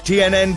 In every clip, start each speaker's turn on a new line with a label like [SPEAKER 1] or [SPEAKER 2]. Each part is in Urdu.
[SPEAKER 1] TNN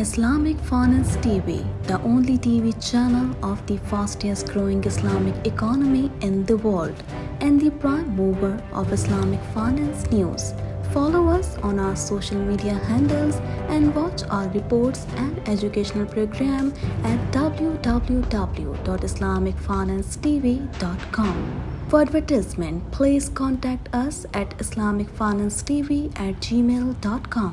[SPEAKER 2] Islamic Finance TV, the only TV channel of the fastest growing Islamic economy in the world and the prime mover of Islamic finance news. Follow us on our social media handles and watch our reports and educational program at www.islamicfinancetv.com. For advertisement, please contact us at islamicfinancetv@gmail.com.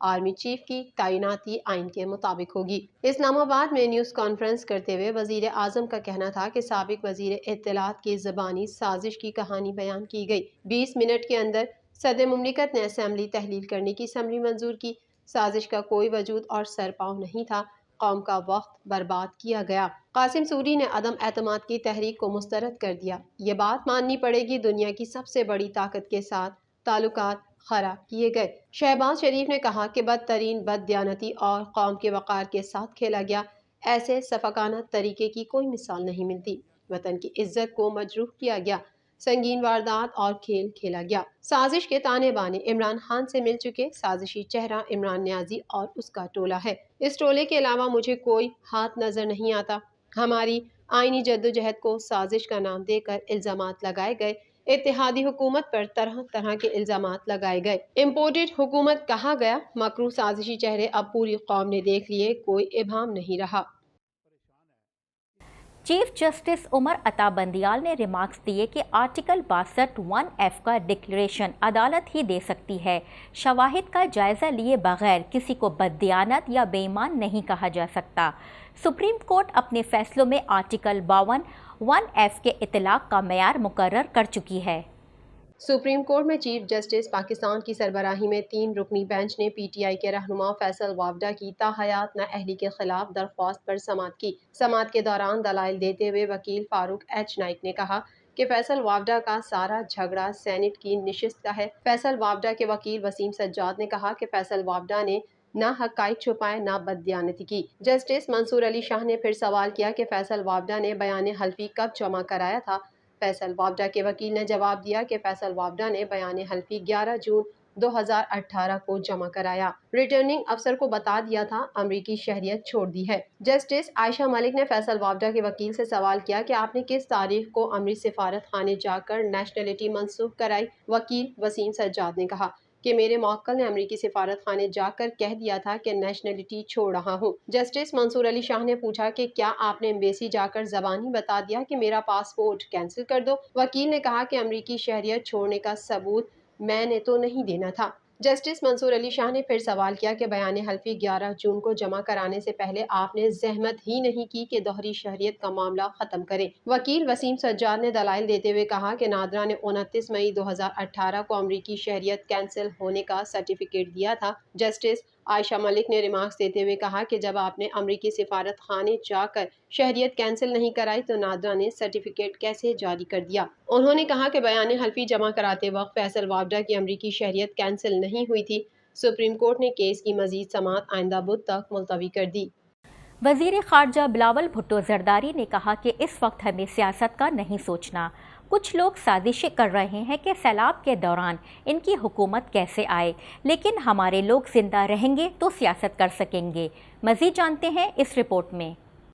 [SPEAKER 3] Army chief کی تعیناتی آئین کے مطابق ہوگی۔ اسلام آباد میں نیوز کانفرنس کرتے ہوئے وزیر اعظم کا کہنا تھا کہ سابق وزیر اطلاعات کی زبانی سازش کی کہانی بیان کی گئی۔ 20 منٹ کے اندر صدر مملکت نے اسمبلی تحلیل کرنے کی اسمبلی منظور کی۔ سازش کا کوئی وجود اور سرپاؤ نہیں تھا، قوم کا وقت برباد کیا گیا۔ قاسم سوری نے عدم اعتماد کی تحریک کو مسترد کر دیا۔ یہ بات ماننی پڑے گی، دنیا کی سب سے بڑی طاقت کے ساتھ تعلقات خراب کیے گئے۔ شہباز شریف نے کہا کہ بدترین بددیانتی اور قوم کے وقار کے ساتھ کھیلا گیا۔ ایسے سفاکانہ طریقے کی کوئی مثال نہیں ملتی۔ وطن کی عزت کو مجروح کیا گیا، سنگین واردات اور کھیل کھیلا گیا۔ سازش کے تانے بانے عمران خان سے مل چکے، سازشی چہرہ عمران نیازی اور اس کا ٹولہ ہے۔ اس ٹولے کے علاوہ مجھے کوئی ہاتھ نظر نہیں آتا۔ ہماری آئینی جدوجہد کو سازش کا نام دے کر الزامات لگائے گئے۔ اتحادی حکومت پر طرح طرح کے الزامات لگائے گئے۔ امپورٹڈ حکومت کہا گیا۔ مکروہ سازشی چہرے اب پوری قوم نے دیکھ لیے، کوئی ابہام نہیں رہا۔
[SPEAKER 4] چیف جسٹس عمر عطا بندیال نے ریمارکس دیے کہ آرٹیکل 62(1)(f) کا ڈکلریشن عدالت ہی دے سکتی ہے۔ شواہد کا جائزہ لیے بغیر کسی کو بددیانت یا بے ایمان نہیں کہا جا سکتا۔ سپریم کورٹ اپنے فیصلوں میں آرٹیکل 52(1)(f) کے اطلاق کا معیار مقرر کر چکی ہے۔
[SPEAKER 3] سپریم کورٹ میں چیف جسٹس پاکستان کی سربراہی میں 3 رکنی بینچ نے پی ٹی آئی کے رہنما فیصل وافدہ کی تاحیات نااہلی کے خلاف درخواست پر سماعت کی۔ سماعت کے دوران دلائل دیتے ہوئے وکیل فاروق ایچ نائک نے کہا کہ فیصل وافدہ کا سارا جھگڑا سینٹ کی نشست کا ہے۔ فیصل وافدہ کے وکیل وسیم سجاد نے کہا کہ فیصل وافدہ نے نہ حقائق چھپائے نہ بددیانتی کی۔ جسٹس منصور علی شاہ نے پھر سوال کیا کہ فیصل وافدہ نے بیان حلفی کب جمع کرایا تھا۔ فیصل وافدہ کے وکیل نے جواب دیا کہ فیصل وافدہ نے بیان حلفی 11 جون 2018 کو جمع کرایا۔ ریٹرننگ افسر کو بتا دیا تھا، امریکی شہریت چھوڑ دی ہے۔ جسٹس عائشہ ملک نے فیصل وافدہ کے وکیل سے سوال کیا کہ آپ نے کس تاریخ کو امریکی سفارت خانے جا کر نیشنلٹی منسوخ کرائی؟ وکیل وسیم سجاد نے کہا کہ میرے موکل نے امریکی سفارت خانے جا کر کہہ دیا تھا کہ نیشنلٹی چھوڑ رہا ہوں۔ جسٹس منصور علی شاہ نے پوچھا کہ کیا آپ نے ایمبیسی جا کر زبانی بتا دیا کہ میرا پاسپورٹ کینسل کر دو؟ وکیل نے کہا کہ امریکی شہریت چھوڑنے کا ثبوت میں نے تو نہیں دینا تھا۔ جسٹس منصور علی شاہ نے پھر سوال کیا کہ بیان حلفی 11 جون کو جمع کرانے سے پہلے آپ نے زحمت ہی نہیں کی کہ دوہری شہریت کا معاملہ ختم کریں۔ وکیل وسیم سجاد نے دلائل دیتے ہوئے کہا کہ نادرا نے 29 مئی 2018 کو امریکی شہریت کینسل ہونے کا سرٹیفکیٹ دیا تھا۔ جسٹس عائشہ ملک نے ریمارکس دیتے ہوئے کہا کہ جب آپ نے امریکی سفارت خانے جا کر شہریت کینسل نہیں کرائی تو نادرا نے سرٹیفکیٹ کیسے جاری کر دیا؟ انہوں نے کہا کہ بیان حلفی جمع کراتے وقت فیصل وافدہ کی امریکی شہریت کینسل نہیں ہوئی تھی۔ سپریم کورٹ نے کیس کی مزید سماعت آئندہ بدھ تک ملتوی کر دی۔
[SPEAKER 4] وزیر خارجہ بلاول بھٹو زرداری نے کہا کہ اس وقت ہمیں سیاست کا نہیں سوچنا۔ کچھ لوگ سازشیں کر رہے ہیں کہ سیلاب کے دوران ان کی حکومت کیسے آئے، لیکن ہمارے لوگ زندہ رہیں گے تو سیاست کر سکیں گے۔ مزید جانتے ہیں اس رپورٹ میں۔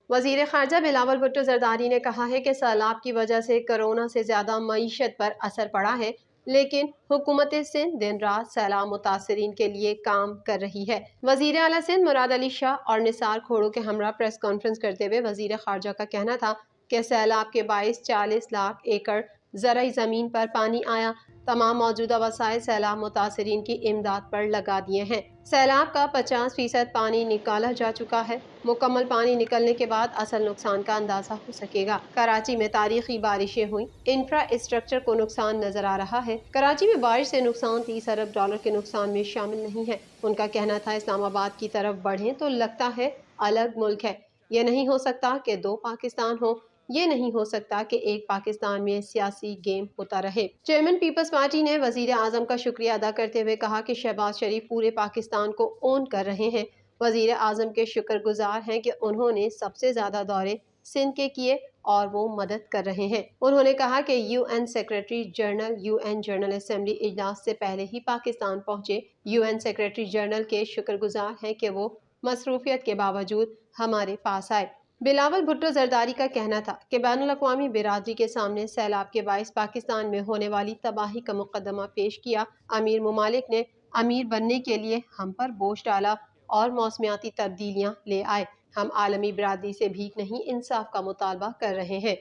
[SPEAKER 3] وزیر خارجہ بلاول بھٹو زرداری نے کہا ہے کہ سیلاب کی وجہ سے کرونا سے زیادہ معیشت پر اثر پڑا ہے، لیکن حکومت سندھ دن رات سیلاب متاثرین کے لیے کام کر رہی ہے۔ وزیر اعلیٰ سندھ مراد علی شاہ اور نثار کھوڑو کے ہمراہ پریس کانفرنس کرتے ہوئے وزیر خارجہ کا کہنا تھا کہ سیلاب کے باعث 40 لاکھ ایکڑ زرعی زمین پر پانی آیا۔ تمام موجودہ وسائل سیلاب متاثرین کی امداد پر لگا دیے ہیں۔ سیلاب کا 50% پانی نکالا جا چکا ہے۔ مکمل پانی نکلنے کے بعد اصل نقصان کا اندازہ ہو سکے گا۔ کراچی میں تاریخی بارشیں ہوئیں، انفراسٹرکچر کو نقصان نظر آ رہا ہے۔ کراچی میں بارش سے نقصان $30 ارب کے نقصان میں شامل نہیں ہے۔ ان کا کہنا تھا اسلام آباد کی طرف بڑھیں تو لگتا ہے الگ ملک ہے۔ یہ نہیں ہو سکتا کہ 2 پاکستان ہوں، یہ نہیں ہو سکتا کہ ایک پاکستان میں سیاسی گیم ہوتا رہے۔ چیئرمین پیپلز پارٹی نے وزیر اعظم کا شکریہ ادا کرتے ہوئے کہا کہ شہباز شریف پورے پاکستان کو اون کر رہے ہیں۔ وزیر اعظم کے شکر گزار ہیں کہ انہوں نے سب سے زیادہ دورے سندھ کے کیے اور وہ مدد کر رہے ہیں۔ انہوں نے کہا کہ UN secretary general UN general assembly اجلاس سے پہلے ہی پاکستان پہنچے۔ UN سیکریٹری جنرل کے شکر گزار ہیں کہ وہ مصروفیت کے باوجود ہمارے پاس آئے۔ بلاول بھٹو زرداری کا کہنا تھا کہ بین الاقوامی برادری کے سامنے سیلاب کے باعث پاکستان میں ہونے والی تباہی کا مقدمہ پیش کیا۔ امیر ممالک نے امیر بننے کے لیے ہم پر بوجھ ڈالا اور موسمیاتی تبدیلیاں لے آئے۔ ہم عالمی برادری سے بھیک نہیں، انصاف کا مطالبہ کر رہے ہیں۔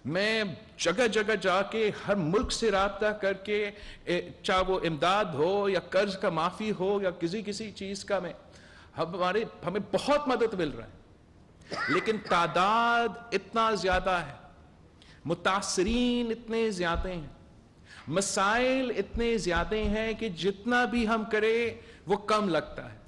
[SPEAKER 5] میں جگہ جگہ جا کے ہر ملک سے رابطہ کر کے چاہے وہ امداد ہو یا قرض کا معافی ہو یا کسی چیز کا ہمیں بہت مدد مل رہا ہے، لیکن تعداد اتنا زیادہ ہے، متاثرین اتنے زیادہ ہیں، مسائل اتنے زیادہ ہیں کہ جتنا بھی ہم کریں وہ کم لگتا ہے۔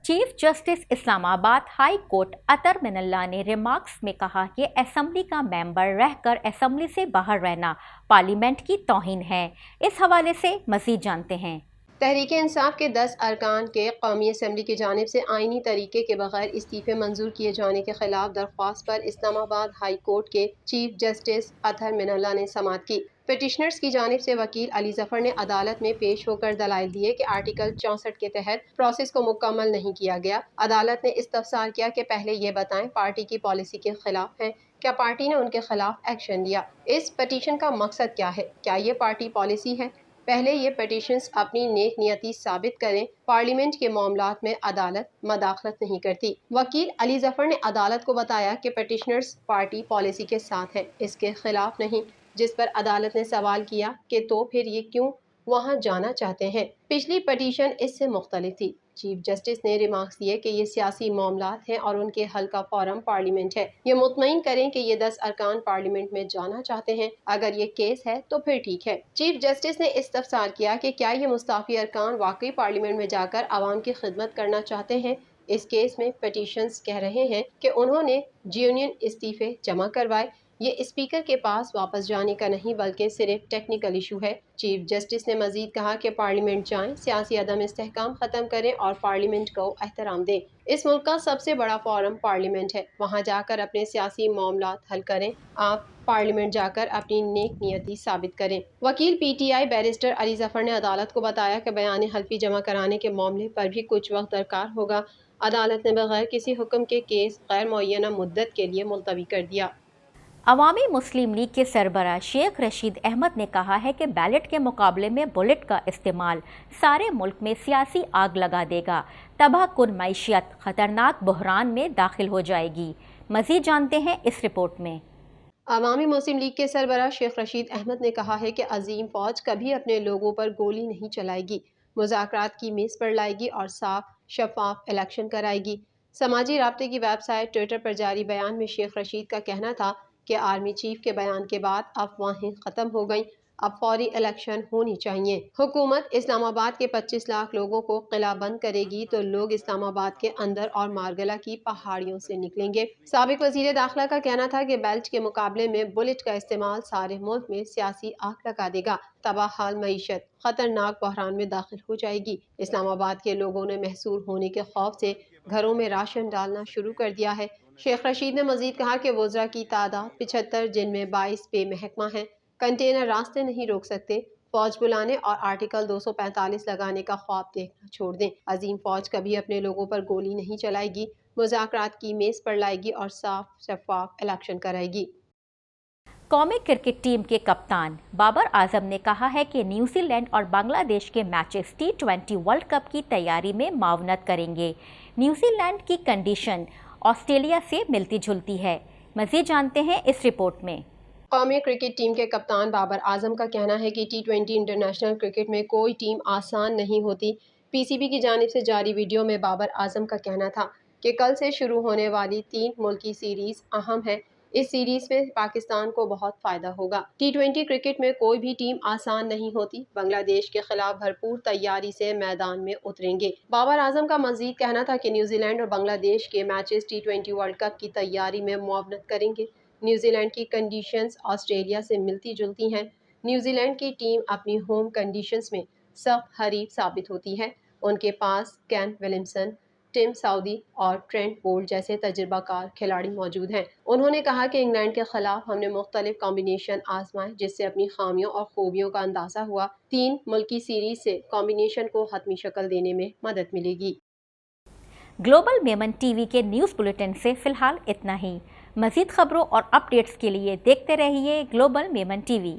[SPEAKER 4] چیف جسٹس اسلام آباد ہائی کورٹ اطہر من اللہ نے ریمارکس میں کہا کہ اسمبلی کا ممبر رہ کر اسمبلی سے باہر رہنا پارلیمنٹ کی توہین ہے۔ اس حوالے سے مزید جانتے ہیں۔
[SPEAKER 3] تحریک انصاف کے 10 ارکان کے قومی اسمبلی کی جانب سے آئینی طریقے کے بغیر استعفے منظور کیے جانے کے خلاف درخواست پر اسلام آباد ہائی کورٹ کے چیف جسٹس اطہر من اللہ نے سماعت کی۔ پٹیشنرز کی جانب سے وکیل علی ظفر نے عدالت میں پیش ہو کر دلائل دیے کہ آرٹیکل 64 کے تحت پروسیس کو مکمل نہیں کیا گیا۔ عدالت نے استفسار کیا کہ پہلے یہ بتائیں پارٹی کی پالیسی کے خلاف ہیں، کیا پارٹی نے ان کے خلاف ایکشن لیا؟ اس پٹیشن کا مقصد کیا ہے؟ کیا یہ پارٹی پالیسی ہے؟ پہلے یہ پٹیشنز اپنی نیک نیتی ثابت کریں۔ پارلیمنٹ کے معاملات میں عدالت مداخلت نہیں کرتی۔ وکیل علی ظفر نے عدالت کو بتایا کہ پٹیشنرز پارٹی پالیسی کے ساتھ ہیں، اس کے خلاف نہیں، جس پر عدالت نے سوال کیا کہ تو پھر یہ کیوں وہاں جانا چاہتے ہیں؟ پچھلی پٹیشن اس سے مختلف تھی۔ چیف جسٹس نے ریمارکس دیے کہ یہ سیاسی معاملات ہیں اور ان کے حل کا فورم پارلیمنٹ ہے۔ یہ مطمئن کریں کہ یہ 10 ارکان پارلیمنٹ میں جانا چاہتے ہیں، اگر یہ کیس ہے تو پھر ٹھیک ہے۔ چیف جسٹس نے استفسار کیا کہ کیا یہ مستعفی ارکان واقعی پارلیمنٹ میں جا کر عوام کی خدمت کرنا چاہتے ہیں؟ اس کیس میں پٹیشنز کہہ رہے ہیں کہ انہوں نے جینوئن استعفے جمع کروائے۔ یہ اسپیکر کے پاس واپس جانے کا نہیں بلکہ صرف ٹیکنیکل ایشو ہے۔ چیف جسٹس نے مزید کہا کہ پارلیمنٹ جائیں، سیاسی عدم استحکام ختم کریں اور پارلیمنٹ کو احترام دیں۔ اس ملک کا سب سے بڑا فورم پارلیمنٹ ہے، وہاں جا کر اپنے سیاسی معاملات حل کریں۔ آپ پارلیمنٹ جا کر اپنی نیک نیتی ثابت کریں۔ وکیل P T I barrister Ali Zafar نے عدالت کو بتایا کہ بیان حلفی جمع کرانے کے معاملے پر بھی کچھ وقت درکار ہوگا۔ عدالت نے بغیر کسی حکم کے کیس غیر معینہ مدت کے لیے ملتوی کر دیا۔
[SPEAKER 4] عوامی مسلم لیگ کے سربراہ شیخ رشید احمد نے کہا ہے کہ بیلٹ کے مقابلے میں بلٹ کا استعمال سارے ملک میں سیاسی آگ لگا دے گا، تباہ کن معیشت خطرناک بحران میں داخل ہو جائے گی۔ مزید جانتے ہیں اس رپورٹ میں۔
[SPEAKER 3] عوامی مسلم لیگ کے سربراہ شیخ رشید احمد نے کہا ہے کہ عظیم فوج کبھی اپنے لوگوں پر گولی نہیں چلائے گی، مذاکرات کی میز پر لائے گی اور صاف شفاف الیکشن کرائے گی۔ سماجی رابطے کی ویب سائٹ ٹویٹر پر جاری بیان میں شیخ رشید کا کہنا تھا کہ آرمی چیف کے بیان کے بعد افواہیں ختم ہو گئیں، اب فوری الیکشن ہونی چاہیے۔ حکومت اسلام آباد کے 25 لاکھ لوگوں کو قلعہ بند کرے گی تو لوگ اسلام آباد کے اندر اور مارگلہ کی پہاڑیوں سے نکلیں گے۔ سابق وزیر داخلہ کا کہنا تھا کہ بیلٹ کے مقابلے میں بلٹ کا استعمال سارے ملک میں سیاسی آگ لگا دے گا، تباہ حال معیشت خطرناک بحران میں داخل ہو جائے گی۔ اسلام آباد کے لوگوں نے محصور ہونے کے خوف سے گھروں میں راشن ڈالنا شروع کر دیا ہے۔ شیخ رشید نے مزید کہا کہ وزراء کی تعداد 75 جن میں 22 بے محکمہ ہیں، کنٹینر راستے نہیں روک سکتے، فوج بلانے اور آرٹیکل 245 لگانے کا خواب دیکھنا چھوڑ دیں۔ عظیم فوج کبھی اپنے لوگوں پر گولی نہیں چلائے گی، مذاکرات کی میز پر لائے گی اور صاف شفاف الیکشن کرائے گی۔
[SPEAKER 4] قومی کرکٹ ٹیم کے کپتان بابر اعظم نے کہا ہے کہ نیوزی لینڈ اور بنگلہ دیش کے میچز T20 ورلڈ کپ کی تیاری میں معاونت کریں گے۔ نیوزی لینڈ کی کنڈیشن آسٹریلیا سے ملتی جلتی ہے۔ مزید جانتے ہیں اس رپورٹ میں۔
[SPEAKER 3] قومی کرکٹ ٹیم کے کپتان بابر اعظم کا کہنا ہے کہ T20 انٹرنیشنل کرکٹ میں کوئی ٹیم آسان نہیں ہوتی۔ PCB کی جانب سے جاری ویڈیو میں بابر اعظم کا کہنا تھا کہ کل سے شروع ہونے والی 3 ملکی سیریز اہم ہے، اس سیریز میں پاکستان کو بہت فائدہ ہوگا۔ T20 کرکٹ میں کوئی بھی ٹیم آسان نہیں ہوتی، بنگلہ دیش کے خلاف بھرپور تیاری سے میدان میں اتریں گے۔ بابر اعظم کا مزید کہنا تھا کہ نیوزی لینڈ اور بنگلہ دیش کے میچز T20 ورلڈ کپ کی تیاری میں معاونت کریں گے۔ نیوزی لینڈ کی کنڈیشنز آسٹریلیا سے ملتی جلتی ہیں۔ نیوزی لینڈ کی ٹیم اپنی ہوم کنڈیشنز میں سخت حریف ثابت ہوتی ہے، ان کے پاس کین ولیمسن، ٹم ساؤدی اور ٹرینٹ بولٹ جیسے تجربہ کار کھلاڑی موجود ہیں۔ انہوں نے کہا کہ انگلینڈ کے خلاف ہم نے مختلف کمبینیشن آزمائے جس سے اپنی خامیوں اور خوبیوں کا اندازہ ہوا۔ 3 ملکی سیریز سے کمبینیشن کو حتمی شکل دینے میں مدد ملے گی۔
[SPEAKER 4] گلوبل میمن ٹی وی کے نیوز بلیٹن سے فی الحال اتنا ہی۔ مزید خبروں اور اپ ڈیٹس کے لیے دیکھتے رہیے گلوبل میمن ٹی وی۔